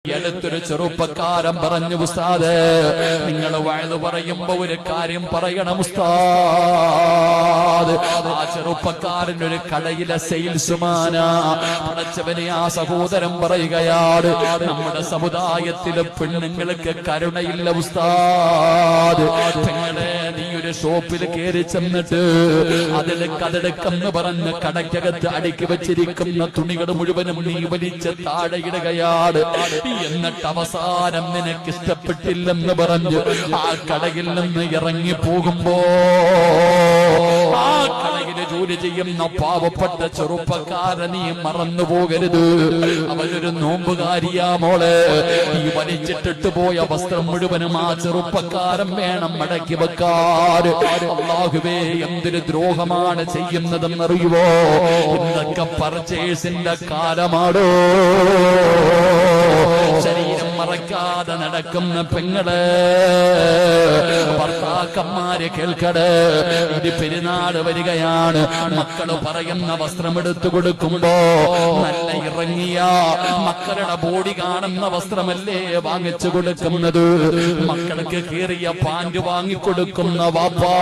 അടുത്തൊരു ചെറുപ്പക്കാരൻ പറഞ്ഞു, ഉസ്താദ് നിങ്ങൾ വഴുതു പറയുമ്പോ ഒരു കാര്യം പറയണം ഉസ്താദ്. ആ ചെറുപ്പക്കാരൻ ഒരു കടയിലെ സെയിൽസ്മാനാ. പടച്ചവനെ, ആ സഹോദരൻ പറയുകയാണ്, നമ്മുടെ സമുദായത്തിലെ പെണ്ണുങ്ങൾക്ക് കരുണയില്ല ഉസ്താദ്. പെങ്ങളെ, നീ ഒരു ഷോപ്പിൽ കയറി ചെന്നിട്ട് അതിലെന്ന് പറഞ്ഞ് കടയ്ക്കകത്ത് അടുക്കി വെച്ചിരിക്കുന്ന തുണികൾ മുഴുവനും നീ വലിച്ച് താഴെയിടുകയാണ്. എന്നിട്ട് അവസാനം നിനക്ക് ഇഷ്ടപ്പെട്ടില്ലെന്ന് പറഞ്ഞ് ആ കടയിൽ നിന്ന് ഇറങ്ങി പോകുമ്പോ ആ കടയിൽ ജോലി ചെയ്യുന്ന പാവപ്പെട്ട ചെറുപ്പക്കാരൻ നീ മറന്നു പോകരുത്. അവനൊരു നോമ്പുകാരിയാ മോളെ. ഈ വലിച്ചിട്ടിട്ട് പോയ വസ്ത്രം മുഴുവനും ആ ചെറുപ്പക്കാരൻ വേണം മടക്കി വെക്കാൻ. അല്ലാഹുവേ, എന്തൊരു ദ്രോഹമാണ് ചെയ്യുന്നതെന്നറിയുവോ? ഇന്നൊക്കെ പർച്ചേസിന്റെ കാലമാണോ? ശരീരം മറക്കാതെ നടക്കുന്ന പെങ്ങളെ, ഭർത്താക്കന്മാരെ കേൾക്കടേ, ഇത് പെരുന്നാള് വരികയാണ്. മക്കള് പറയുന്ന വസ്ത്രം എടുത്തു കൊടുക്കുമ്പോ നല്ല ഇറങ്ങിയ മക്കളുടെ ബോഡി കാണുന്ന വസ്ത്രമല്ലേ വാങ്ങിച്ചു കൊടുക്കുന്നത്. മക്കൾക്ക് കീറിയ പാന്റ് വാങ്ങിക്കൊടുക്കുന്ന വാപ്പാ.